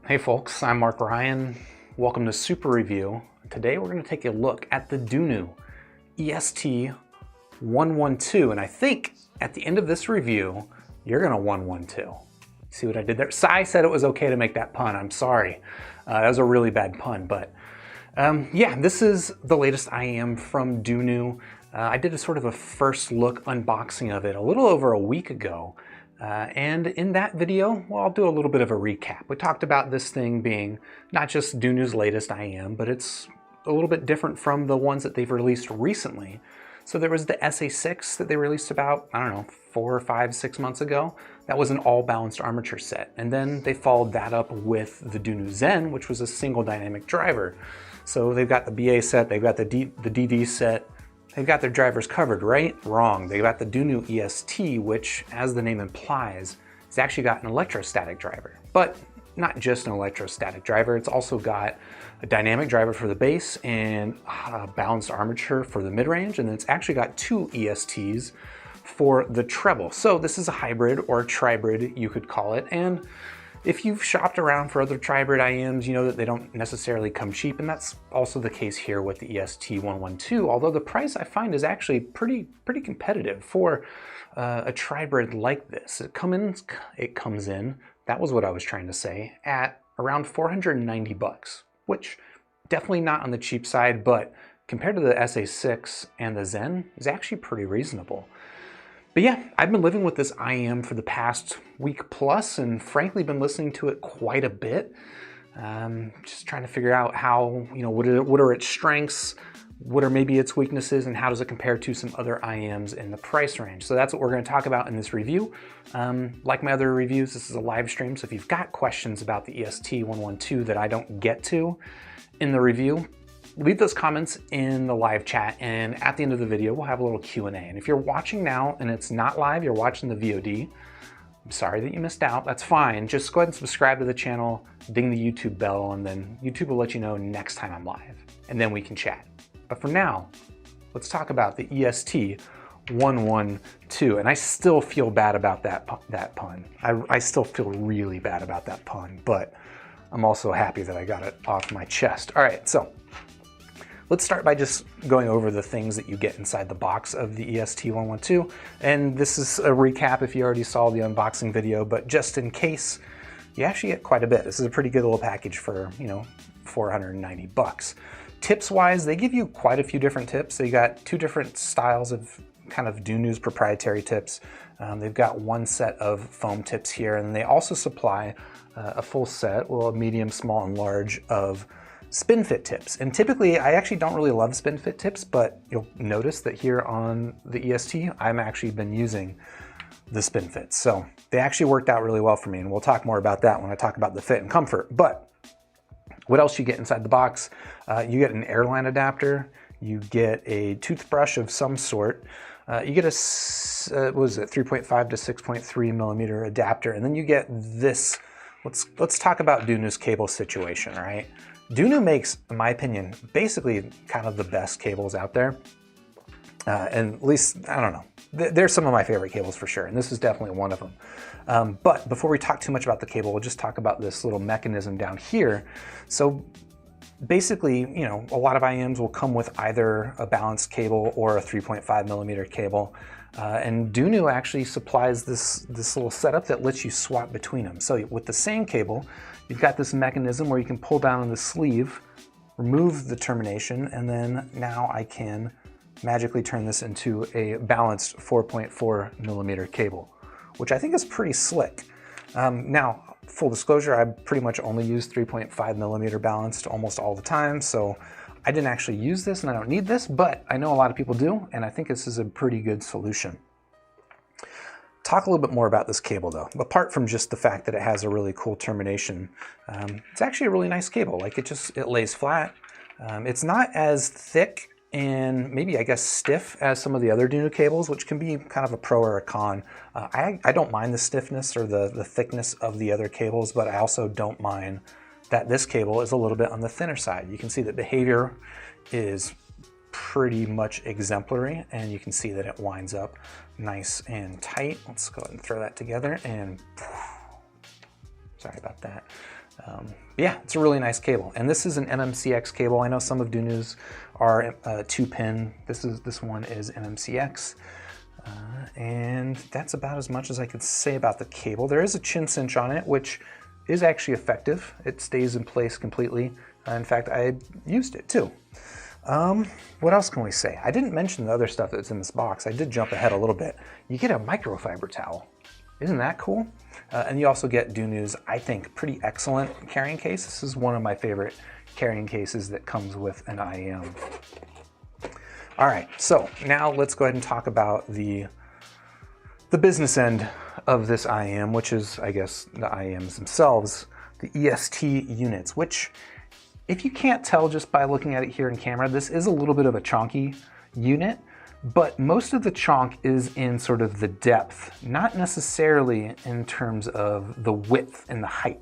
Hey folks, I'm Mark Ryan. Welcome to Super Review. Today we're going to take a look at the Dunu EST 112, and I think at the end of this review, you're going to 112. See what I did there? Sai said it was okay to make that pun. I'm sorry. That was a really bad pun, but yeah, this is the latest IEM from Dunu. I did a sort of a first look unboxing of it a little over a week ago. And in that video, well, I'll do a little bit of a recap. We talked about this thing being not just Dunu's latest IEM, but it's a little bit different from the ones that they've released recently. So there was the SA6 that they released about, I don't know, 4 or 5, 6 months ago. That was an all balanced armature set. And then they followed that up with the Dunu Zen, which was a single dynamic driver. So they've got the BA set, they've got the DD set. They've got their drivers covered, right? Wrong. They've got the Dunu EST, which, as the name implies, has actually got an electrostatic driver. But not just an electrostatic driver, it's also got a dynamic driver for the bass and a balanced armature for the mid-range, and then it's actually got 2 ESTs for the treble. So this is a hybrid or a tribrid, you could call it. And if you've shopped around for other tribrid IEMs, you know that they don't necessarily come cheap, and that's also the case here with the EST 112, although the price I find is actually pretty competitive for a tribrid like this. It comes in, that was what I was trying to say, at around 490 bucks, which definitely not on the cheap side, but compared to the SA6 and the Zen, is actually pretty reasonable. But yeah, I've been living with this IEM for the past week plus, and frankly been listening to it quite a bit. Just trying to figure out how, what are its strengths, what are maybe its weaknesses, and how does it compare to some other IEMs in the price range. So that's what we're going to talk about in this review. Like my other reviews, this is a live stream, so if you've got questions about the EST 112 that I don't get to in the review, leave those comments in the live chat, and at the end of the video, we'll have a little Q&A. And if you're watching now and it's not live, you're watching the VOD, I'm sorry that you missed out. That's fine. Just go ahead and subscribe to the channel, ding the YouTube bell, and then YouTube will let you know next time I'm live, and then we can chat. But for now, let's talk about the EST 112. And I still feel bad about that pun. I still feel really bad about that pun, but I'm also happy that I got it off my chest. All right, so let's start by just going over the things that you get inside the box of the EST 112. And this is a recap if you already saw the unboxing video, but just in case, you actually get quite a bit. This is a pretty good little package for, 490 bucks. Tips wise, they give you quite a few different tips. So you got 2 different styles of kind of Dunu's proprietary tips. They've got 1 set of foam tips here, and they also supply a full set, well, medium, small, and large of spin fit tips. And typically, I actually don't really love spin fit tips, but you'll notice that here on the EST, I've actually been using the spin fits. So they actually worked out really well for me, and we'll talk more about that when I talk about the fit and comfort. But what else you get inside the box? You get an airline adapter, you get a toothbrush of some sort, you get a, 3.5 to 6.3 millimeter adapter, and then you get this. Let's talk about Dunu's cable situation, right? Dunu makes, in my opinion, basically kind of the best cables out there. And at least, I don't know, they're some of my favorite cables for sure, and this is definitely one of them. But before we talk too much about the cable, we'll just talk about this little mechanism down here. So basically, a lot of IEMs will come with either a balanced cable or a 3.5 millimeter cable. And Dunu actually supplies this little setup that lets you swap between them. So with the same cable, you've got this mechanism where you can pull down on the sleeve, remove the termination, and then now I can magically turn this into a balanced 4.4 millimeter cable, which I think is pretty slick. Now, full disclosure, I pretty much only use 3.5 millimeter balanced almost all the time, so I didn't actually use this and I don't need this, but I know a lot of people do, and I think this is a pretty good solution. Talk a little bit more about this cable though. Apart from just the fact that it has a really cool termination, it's actually a really nice cable. Like it lays flat. It's not as thick and maybe, I guess, stiff as some of the other Dunu cables, which can be kind of a pro or a con. I don't mind the stiffness or the thickness of the other cables, but I also don't mind that this cable is a little bit on the thinner side. You can see that behavior is pretty much exemplary, and you can see that it winds up nice and tight. Let's go ahead and throw that together, and Sorry about that. Yeah, it's a really nice cable. And this is an MMCX cable. I know some of Dunu's are 2-pin. This one is MMCX. And that's about as much as I could say about the cable. There is a chin cinch on it, which is actually effective. It stays in place completely. In fact, I used it too. What else can we say? I didn't mention the other stuff that's in this box. I did jump ahead a little bit. You get a microfiber towel. Isn't that cool? And you also get Dunu's, I think, pretty excellent carrying case. This is one of my favorite carrying cases that comes with an IEM. All right, so now let's go ahead and talk about the business end of this IEM, which is, I guess, the IEMs themselves, the EST units, which, if you can't tell just by looking at it here in camera, this is a little bit of a chonky unit, but most of the chonk is in sort of the depth, not necessarily in terms of the width and the height.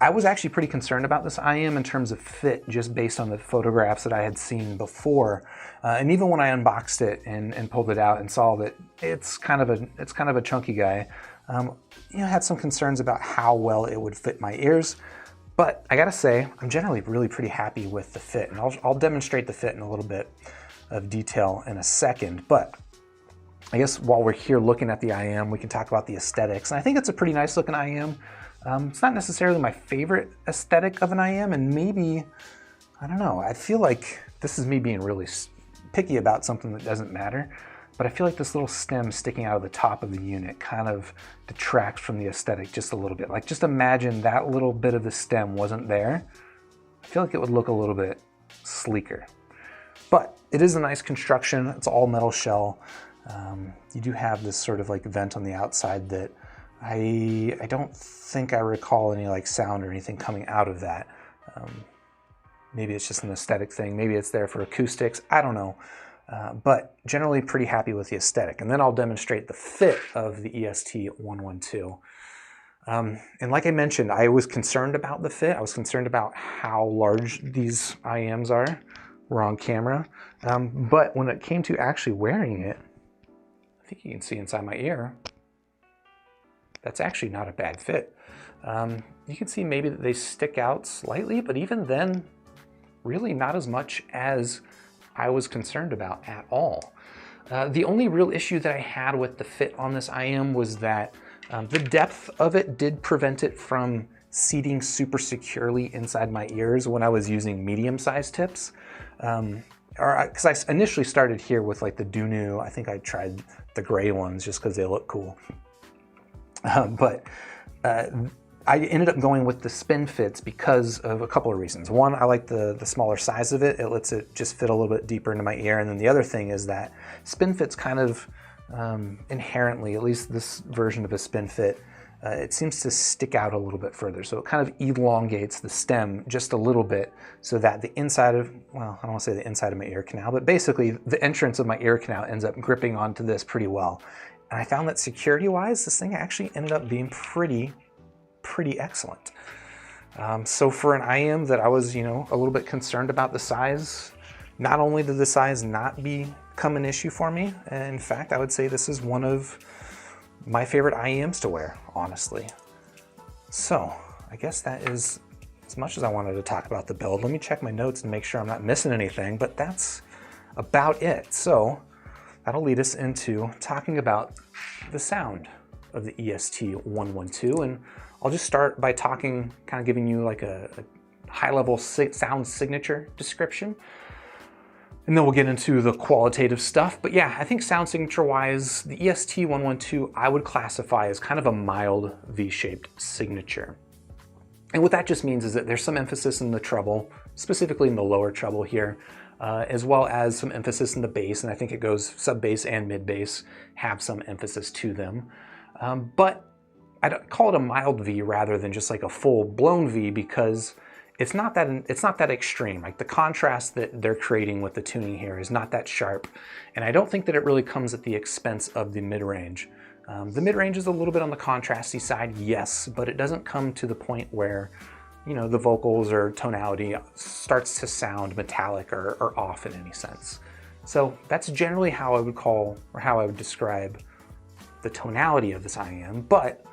I was actually pretty concerned about this IEM in terms of fit, just based on the photographs that I had seen before. And even when I unboxed it and pulled it out and saw that it's kind of a chunky guy, you know, I had some concerns about how well it would fit my ears. But I gotta say, I'm generally really pretty happy with the fit, and I'll demonstrate the fit in a little bit of detail in a second. But I guess while we're here looking at the IEM, we can talk about the aesthetics. And I think it's a pretty nice looking IEM. It's not necessarily my favorite aesthetic of an IEM, and maybe, I don't know, I feel like this is me being really picky about something that doesn't matter, but I feel like this little stem sticking out of the top of the unit kind of detracts from the aesthetic just a little bit. Like, just imagine that little bit of the stem wasn't there. I feel like it would look a little bit sleeker. But it is a nice construction. It's all metal shell. You do have this sort of like vent on the outside that I don't think I recall any like sound or anything coming out of that. Maybe it's just an aesthetic thing. Maybe it's there for acoustics. I don't know. But generally pretty happy with the aesthetic. And then I'll demonstrate the fit of the EST112. And like I mentioned, I was concerned about the fit. I was concerned about how large these IEMs are. We're on camera. But when it came to actually wearing it, I think you can see inside my ear, that's actually not a bad fit. You can see maybe that they stick out slightly, but even then, really not as much as I was concerned about at all. The only real issue that I had with the fit on this IEM was that the depth of it did prevent it from seating super securely inside my ears when I was using medium-sized tips. Because I initially started here with like the Dunu. I think I tried the gray ones just because they look cool. But I ended up going with the spin fits because of a couple of reasons. One, I like the smaller size of it. It lets it just fit a little bit deeper into my ear. And then the other thing is that spin fits kind of inherently, at least this version of a spin fit, it seems to stick out a little bit further. So it kind of elongates the stem just a little bit so that the inside of, well, I don't want to say the inside of my ear canal, but basically the entrance of my ear canal ends up gripping onto this pretty well. And I found that security-wise, this thing actually ended up being pretty excellent. So for an IEM that I was, a little bit concerned about the size, not only did the size not become an issue for me, in fact, I would say this is one of my favorite IEMs to wear, honestly. So I guess that is as much as I wanted to talk about the build. Let me check my notes and make sure I'm not missing anything, but that's about it. So that'll lead us into talking about the sound of the EST112, and I'll just start by kind of giving you like a high-level sound signature description, and then we'll get into the qualitative stuff. But yeah, I think sound signature-wise, the EST112 I would classify as kind of a mild V-shaped signature. And what that just means is that there's some emphasis in the treble, specifically in the lower treble here, as well as some emphasis in the bass, and I think it goes sub-bass and mid-bass have some emphasis to them. But I'd call it a mild V rather than just like a full-blown V, because it's not that extreme. Like, the contrast that they're creating with the tuning here is not that sharp, and I don't think that it really comes at the expense of the mid-range. The mid-range is a little bit on the contrasty side, yes, but it doesn't come to the point where the vocals or tonality starts to sound metallic or off in any sense. So that's generally how I would describe the tonality of this IEM. But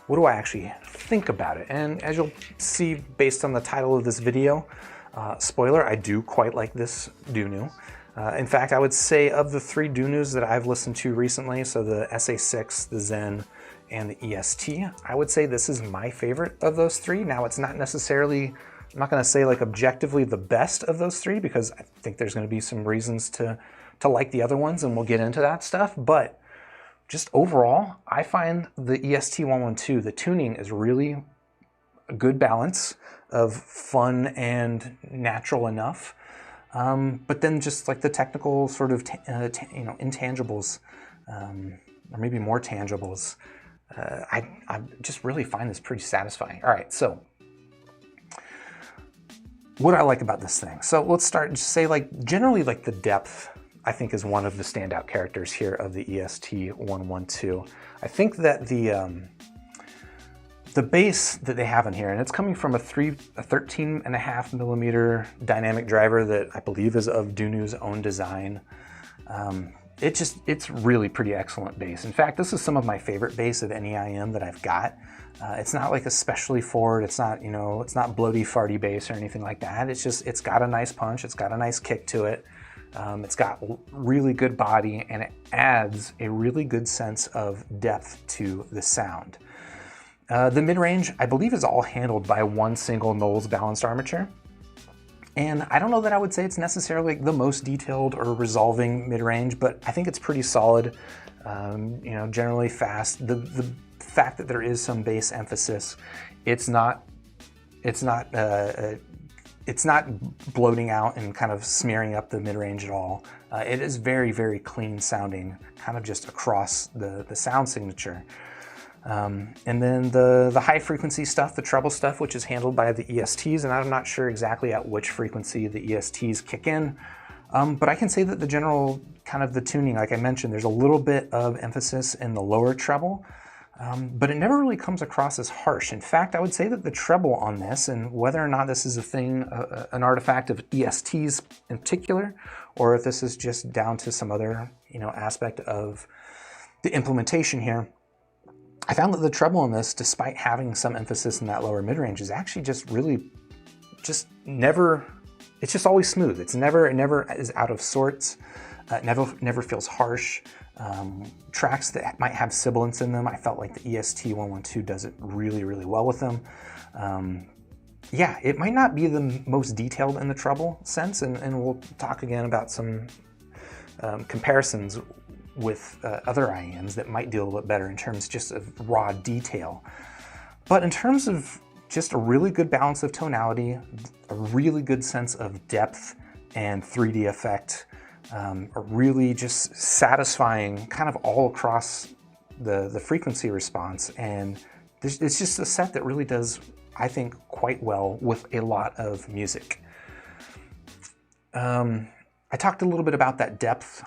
what do I actually think about it? And as you'll see based on the title of this video, spoiler, I do quite like this Dunu. In fact, I would say of the 3 Dunus that I've listened to recently, so the SA6, the Zen, and the EST, I would say this is my favorite of those 3. Now, it's not necessarily, I'm not gonna say like objectively the best of those 3, because I think there's gonna be some reasons to like the other ones, and we'll get into that stuff, but just overall, I find the EST112, the tuning is really a good balance of fun and natural enough. But then just like the technical sort of, intangibles, or maybe more tangibles, I just really find this pretty satisfying. All right, so what do I like about this thing? So let's start and just say like generally like the depth, I think, is one of the standout characters here of the EST112. I think that the bass that they have in here, and it's coming from a 13.5 millimeter dynamic driver that I believe is of Dunu's own design. It's really pretty excellent bass. In fact, this is some of my favorite bass of any IEM that I've got. It's not like especially forward. It's not, it's not bloaty, farty bass or anything like that. It's got a nice punch. It's got a nice kick to it. It's got really good body, and it adds a really good sense of depth to the sound. The mid-range, I believe, is all handled by one single Knowles balanced armature. And I don't know that I would say it's necessarily the most detailed or resolving mid-range, but I think it's pretty solid, generally fast. The fact that there is some bass emphasis, it's not bloating out and kind of smearing up the mid-range at all. It is very, very clean sounding, kind of just across the sound signature. And then the high frequency stuff, the treble stuff, which is handled by the ESTs, and I'm not sure exactly at which frequency the ESTs kick in, but I can say that the general kind of the tuning, like I mentioned, there's a little bit of emphasis in the lower treble, but it never really comes across as harsh. In fact, I would say that the treble on this, and whether or not this is a thing, an artifact of ESTs in particular, or if this is just down to some other, aspect of the implementation here, I found that the treble on this, despite having some emphasis in that lower mid-range, is actually just really, it's just always smooth. It never is out of sorts. It never feels harsh. Tracks that might have sibilance in them, I felt like the EST112 does it really, really well with them. Yeah, it might not be the most detailed in the treble sense, and we'll talk again about some comparisons with other IEMs that might do a little bit better in terms just of raw detail. But in terms of just a really good balance of tonality, a really good sense of depth and 3D effect, a really just satisfying kind of all across the frequency response. And it's just a set that really does, I think, quite well with a lot of music. I talked a little bit about that depth.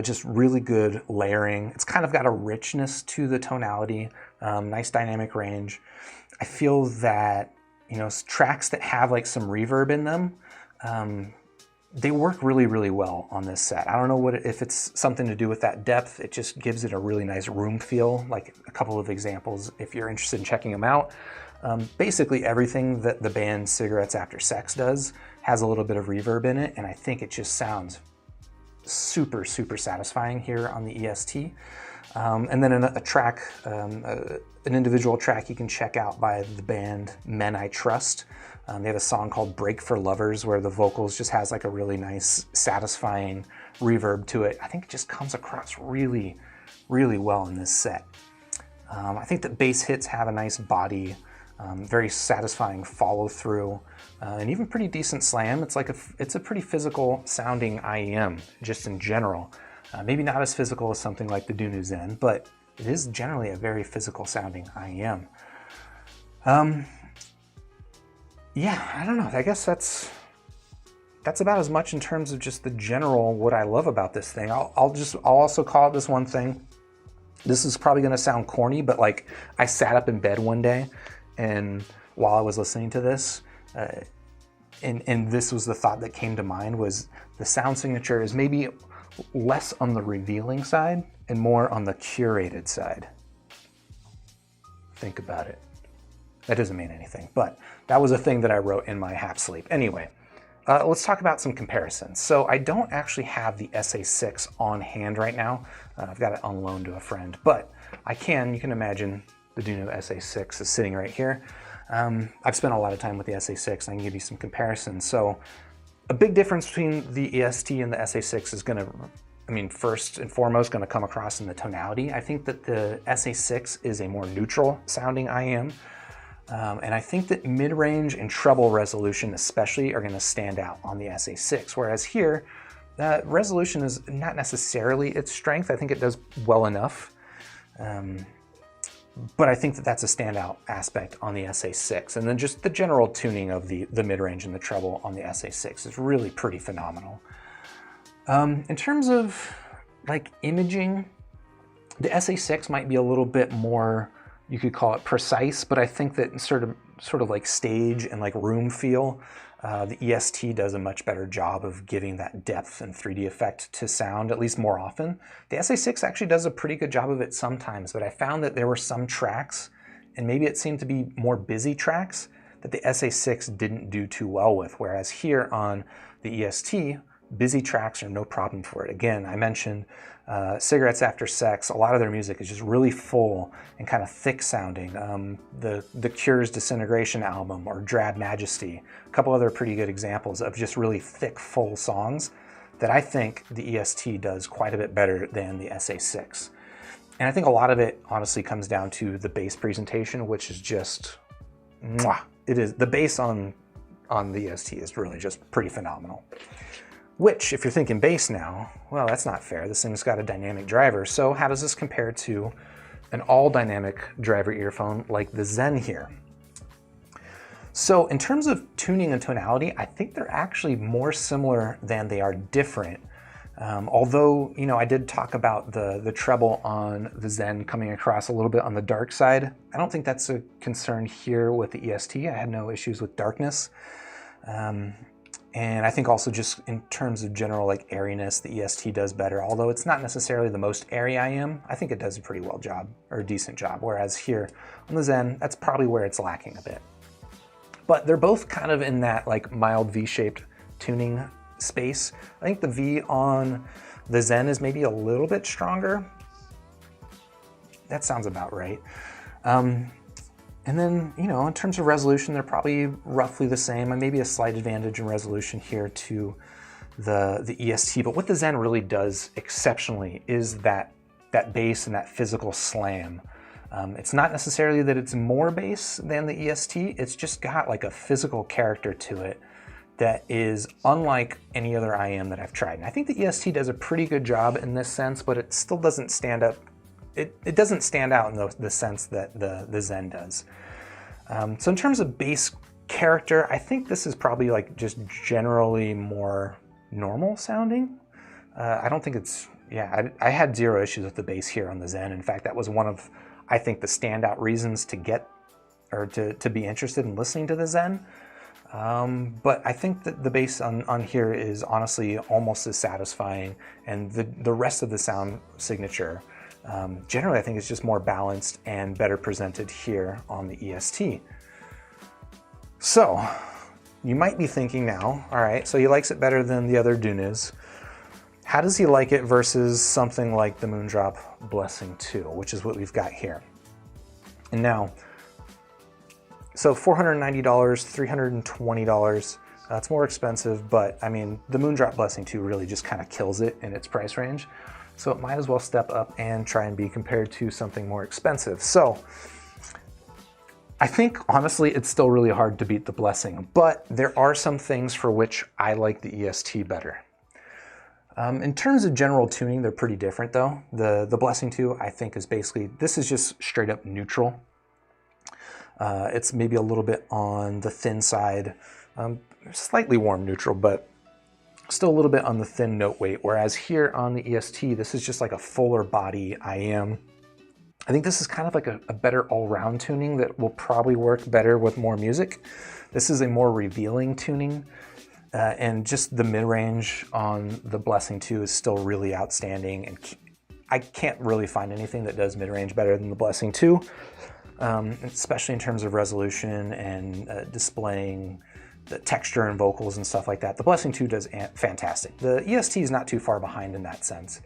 Just really good layering. It's kind of got a richness to the tonality, nice dynamic range. I feel that, tracks that have like some reverb in them, they work really, really well on this set. I don't know if it's something to do with that depth. It just gives it a really nice room feel, like a couple of examples if you're interested in checking them out. Basically everything that the band Cigarettes After Sex does has a little bit of reverb in it, and I think it just sounds super, super satisfying here on the EST. And then a track, an individual track you can check out by the band Men I Trust. They have a song called Break for Lovers where the vocals just has like a really nice, satisfying reverb to it. I think it just comes across really, really well in this set. I think that bass hits have a nice body, very satisfying follow through, and even pretty decent slam. It's a pretty physical sounding IEM just in general. Maybe not as physical as something like the Dunu Zen, but it is generally a very physical sounding IEM. Yeah, I don't know. I guess that's about as much in terms of just the general what I love about this thing. I'll also call it this one thing. This is probably going to sound corny, but like I sat up in bed one day, and while I was listening to this, and this was the thought that came to mind, was the sound signature is maybe less on the revealing side and more on the curated side. think about it. That doesn't mean anything, but that was a thing that I wrote in my half sleep. Anyway, let's talk about some comparisons. So I don't actually have the SA6 on hand right now. I've got it on loan to a friend, but you can imagine the Dunu SA6 is sitting right here. I've spent a lot of time with the SA6. I can give you some comparisons. So a big difference between the EST and the SA6 is first and foremost going to come across in the tonality. I think that the SA6 is a more neutral sounding IEM. And I think that mid-range and treble resolution especially are going to stand out on the SA6, whereas here, resolution is not necessarily its strength. I think it does well enough, but I think that that's a standout aspect on the SA6. And then just the general tuning of the mid-range and the treble on the SA6 is really pretty phenomenal. In terms of like imaging, the SA6 might be a little bit more, you could call it precise, but I think that sort of like stage and like room feel, the EST does a much better job of giving that depth and 3D effect to sound, at least more often. The SA6 actually does a pretty good job of it sometimes, but I found that there were some tracks, and maybe it seemed to be more busy tracks, that the SA6 didn't do too well with, whereas here on the EST, busy tracks are no problem for it. Again, I mentioned Cigarettes After Sex. A lot of their music is just really full and kind of thick sounding. The Cure's Disintegration album or Drab Majesty, a couple other pretty good examples of just really thick, full songs that I think the EST does quite a bit better than the SA6. And I think a lot of it honestly comes down to the bass presentation, which is just, mwah. It is, the bass on the EST is really just pretty phenomenal. Which, if you're thinking bass now, well, that's not fair. This thing's got a dynamic driver. So how does this compare to an all dynamic driver earphone like the Zen here? So in terms of tuning and tonality, I think they're actually more similar than they are different. Although, I did talk about the treble on the Zen coming across a little bit on the dark side. I don't think that's a concern here with the EST. I had no issues with darkness. And I think also just in terms of general like airiness, the EST does better. Although it's not necessarily the most airy IEM, I think it does a pretty well job, or a decent job. Whereas here on the Zen, that's probably where it's lacking a bit. But they're both kind of in that like mild V-shaped tuning space. I think the V on the Zen is maybe a little bit stronger. That sounds about right. And then, in terms of resolution, they're probably roughly the same, and maybe a slight advantage in resolution here to the EST. But what the Zen really does exceptionally is that bass and that physical slam. It's not necessarily that it's more bass than the EST, it's just got like a physical character to it that is unlike any other IEM that I've tried. And I think the EST does a pretty good job in this sense, but it still doesn't stand up. It doesn't stand out in the sense that the Zen does. So in terms of bass character, I think this is probably like just generally more normal sounding. I don't think it's, I had zero issues with the bass here on the Zen. In fact, that was one of, I think, the standout reasons to get, or to be interested in listening to the Zen. But I think that the bass on here is honestly almost as satisfying, and the rest of the sound signature generally I think it's just more balanced and better presented here on the EST. So you might be thinking now, all right, so he likes it better than the other Dunus. How does he like it versus something like the Moondrop Blessing 2, which is what we've got here? And now, so $490, $320, it's more expensive, but I mean, the Moondrop Blessing 2 really just kind of kills it in its price range. So it might as well step up and try and be compared to something more expensive. So I think honestly, it's still really hard to beat the Blessing, but there are some things for which I like the EST better. In terms of general tuning, they're pretty different though. The Blessing 2, I think, is basically, this is just straight up neutral. It's maybe a little bit on the thin side, slightly warm neutral, but still a little bit on the thin note weight, whereas here on the EST, this is just like a fuller body IEM. I think this is kind of like a better all-round tuning that will probably work better with more music. This is a more revealing tuning, and just the mid-range on the Blessing 2 is still really outstanding, and I can't really find anything that does mid-range better than the Blessing 2. especially in terms of resolution and displaying the texture and vocals and stuff like that. The Blessing 2 does fantastic. The EST is not too far behind in that sense.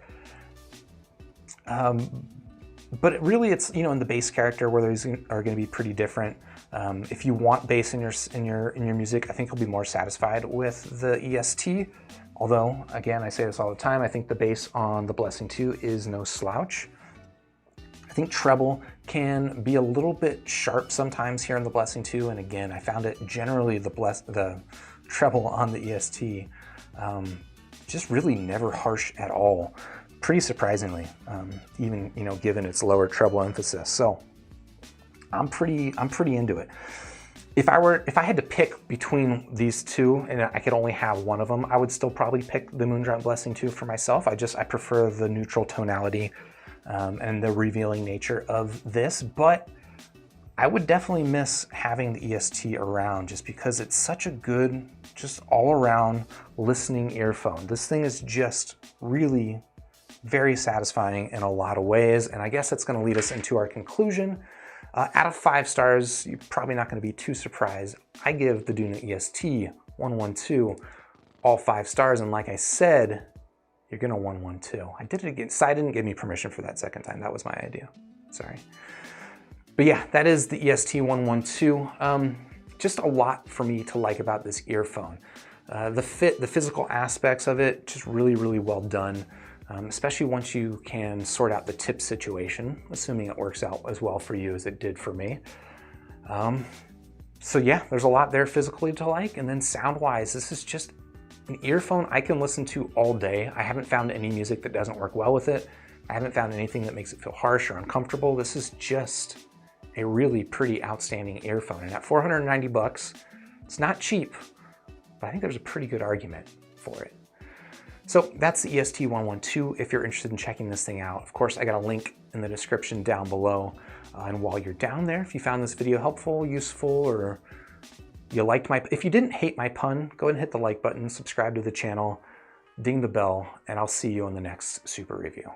But really it's, you know, in the bass character where these are going to be pretty different. If you want bass in your music, I think you'll be more satisfied with the EST. Although, again, I say this all the time, I think the bass on the Blessing 2 is no slouch. I think treble can be a little bit sharp sometimes here in the Blessing 2, and again, I found it generally the treble on the EST just really never harsh at all. Pretty surprisingly, even, you know, given its lower treble emphasis. So I'm pretty into it. If I had to pick between these two and I could only have one of them, I would still probably pick the Moondrop Blessing 2 for myself. I prefer the neutral tonality and the revealing nature of this, but I would definitely miss having the EST around just because it's such a good, just all around listening earphone. This thing is just really very satisfying in a lot of ways, and I guess that's going to lead us into our conclusion. Out of 5 stars, you're probably not going to be too surprised. I give the Dunu EST 112 all 5 stars, and like I said, you're going to 112. I did it again. Sai didn't give me permission for that second time. That was my idea. Sorry. But yeah, that is the EST 112. Just a lot for me to like about this earphone. The physical aspects of it, just really, really well done. Especially once you can sort out the tip situation, assuming it works out as well for you as it did for me. So yeah, there's a lot there physically to like, and then sound-wise, this is just an earphone I can listen to all day. I haven't found any music that doesn't work well with it. I haven't found anything that makes it feel harsh or uncomfortable. This is just a really pretty outstanding earphone, and at 490 bucks, it's not cheap, but I think there's a pretty good argument for it. So that's the EST 112 if you're interested in checking this thing out. Of course, I got a link in the description down below. And while you're down there, if you found this video helpful, useful, or you liked if you didn't hate my pun, go ahead and hit the like button, subscribe to the channel, ding the bell, and I'll see you on the next super review.